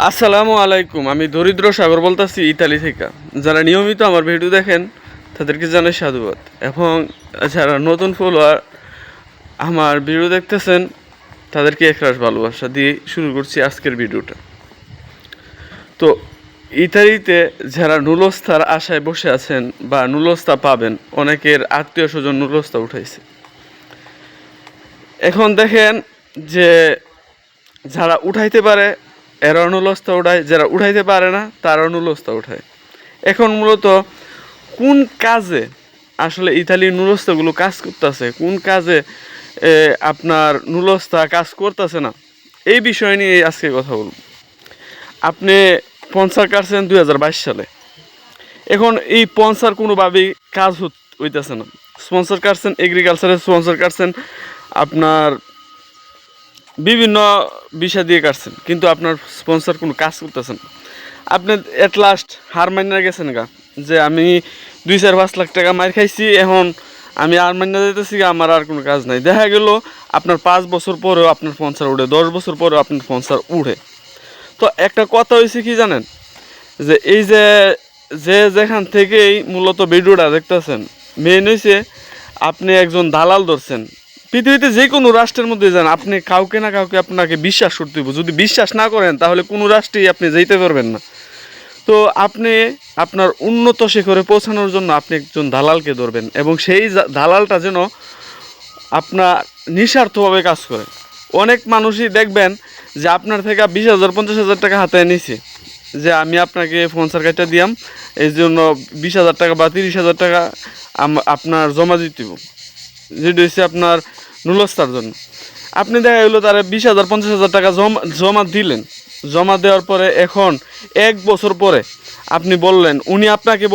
আসসালামু আলাইকুম। আমি দরিদ্র সাগর বলতেছি ইতালি থেকে। যারা নিয়মিত আমার ভিডিও দেখেন তাদেরকে জানাই সাধুবাদ, এবং যারা নতুন ফলোয়ার আমার ভিডিও দেখতেছেন তাদেরকে একরাশ ভালোবাসা দিয়ে শুরু করছি আজকের ভিডিওটা। তো ইতালিতে যারা নুলস্তার আশায় বসে আছেন বা নুলস্তা পাবেন, অনেকের আত্মীয় স্বজন নুলস্তা উঠাইছে। এখন দেখেন যে যারা উঠাইতে পারে এরা নুলস্তা উঠায়, যারা উঠাইতে পারে না তারা নুলস্তা উঠায়। এখন মূলত কোন কাজে আসলে ইতালির নুলস্তাগুলো কাজ করতেছে, কোন কাজে আপনার নুলস্তা কাজ করতেছে না, এই বিষয় নিয়ে আজকে কথা বলব। আপনি স্পন্সর কাটছেন 2022 সালে, এখন এই স্পন্সর কোনোভাবেই কাজ হইতেছে না। স্পন্সর কাটছেন এগ্রিকালচারের, স্পন্সর কাটছেন আপনার বিভিন্ন বিষয় দিয়ে কাটছেন, কিন্তু আপনার স্পন্সর কোনো কাজ করতেছেন। আপনি এট লাস্ট হার মাইনা গেছেন গা, যে আমি 2-4-5 লাখ টাকা মার খাইছি, এখন আমি আর মাইনা যেতেছি, আমার আর কোনো কাজ নাই। দেখা গেল আপনার 5 বছর পরেও আপনার স্পন্সর উঠে, 10 বছর পরেও আপনার স্পন্সর উঠে। তো একটা কথা হয়েছে কি জানেন, যে এই যে যেখান থেকেই মূলত ভিডিওটা দেখতেছেন, মেন হয়েছে আপনি একজন দালাল ধরছেন। পৃথিবীতে যে কোনো রাষ্ট্রের মধ্যে যান, আপনি কাউকে না কাউকে আপনাকে বিশ্বাস করতে হবে। যদি বিশ্বাস না করেন তাহলে কোনো রাষ্ট্রেই আপনি যেতে পারবেন না। তো আপনি আপনার উন্নত শিখরে পৌঁছানোর জন্য আপনি একজন দালালকে ধরবেন, এবং সেই দালালটা যেন আপনার নিঃস্বার্থভাবে কাজ করে। অনেক মানুষই দেখবেন যে আপনার থেকে 20,000 50,000 টাকা হাতে নিছে, যে আমি আপনাকে স্পন্সর কার্ডটা দিয়াম, এই জন্য 20,000 টাকা বা 30,000 টাকা আপনার জমা দিতে হবে, যেটা হচ্ছে আপনার নুলস্তার জন্য। আপনি দেখা গেলো তারা 20,000 50,000 টাকা জমা দিলেন। জমা দেওয়ার পরে এখন 1 বছর পরে আপনি বললেন, উনি আপনাকে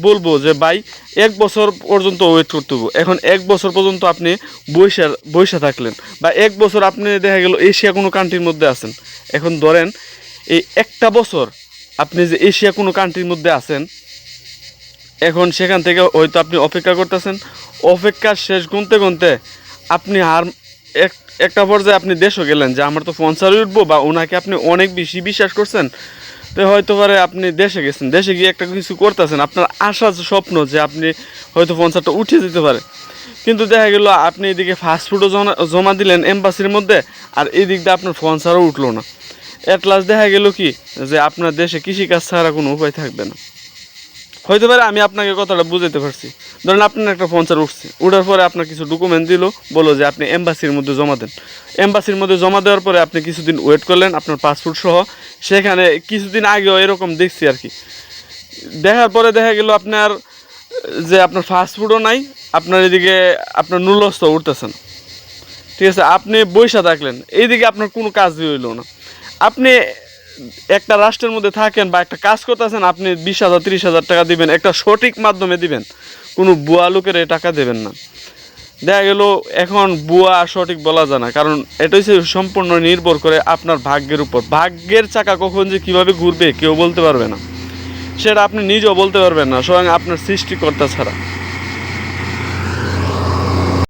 বলবো যে ভাই 1 বছর পর্যন্ত ওয়েট করতে হবে। এখন 1 বছর পর্যন্ত আপনি বৈশা থাকলেন, বা 1 বছর আপনি দেখা গেল এশিয়া কোনো কান্ট্রির মধ্যে আছেন। এখন ধরেন এই একটা বছর আপনি যে এশিয়া কোনো কান্ট্রির মধ্যে আছেন, এখন সেখান থেকে হয়তো আপনি অপেক্ষা করতেছেন, অপেক্ষার শেষ গুনতে গুনতে আপনি আর একটা পর্যায়ে আপনি দেশও গেলেন, যে আমার তো স্পন্সরই উঠবো, বা ওনাকে আপনি অনেক বেশি বিশ্বাস করছেন, তো হয়তো পারে আপনি দেশে গেছেন, দেশে গিয়ে একটা কিছু করতেছেন, আপনার আশা স্বপ্ন যে আপনি হয়তো স্পন্সরটা উঠিয়ে দিতে পারে। কিন্তু দেখা গেল আপনি এদিকে ফাস্টফুডও জমা দিলেন এম্বাসির মধ্যে, আর এই দিক দিয়ে আপনার স্পন্সরও উঠলো না। এট লাস্ট দেখা গেল কি, যে আপনার দেশে কৃষিকাজ ছাড়া কোনো উপায় থাকবে না। হইতে পারে আমি আপনাকে কথাটা বুঝাইতে পারছি। ধরেন আপনার একটা স্পন্সর উঠছে, উঠার পরে আপনার কিছু ডকুমেন্ট দিল, বলো যে আপনি এম্বাসির মধ্যে জমা দেন। এম্বাসির মধ্যে জমা দেওয়ার পরে আপনি কিছুদিন ওয়েট করলেন আপনার পাসপোর্ট সহ। সেখানে কিছুদিন আগেও এরকম দেখছি আর কি, দেখার পরে দেখা গেল আপনার যে আপনার ফাস্টফুডও নাই, আপনার এদিকে আপনার নুলস্ত উঠতেছেন। ঠিক আছে, আপনি বৈশা থাকলেন, এইদিকে আপনার কোনো কাজই হইল না। আপনি একটা রাষ্ট্রের মধ্যে থাকেন বা একটা কাজ করতেছেন, আপনি 20,000 30,000 টাকা দিবেন, একটা সঠিক মাধ্যমে দিবেন, কোনো বুয়া লোকের টাকা দেবেন না। দেখা গেল এখন বুয়া সঠিক বলা যায় না, কারণ এটা হচ্ছে সম্পূর্ণ নির্ভর করে আপনার ভাগ্যের উপর। ভাগ্যের চাকা কখন যে কীভাবে ঘুরবে কেউ বলতে পারবে না, সেটা আপনি নিজেও বলতে পারবেন না, স্বয়ং আপনার সৃষ্টিকর্তা ছাড়া।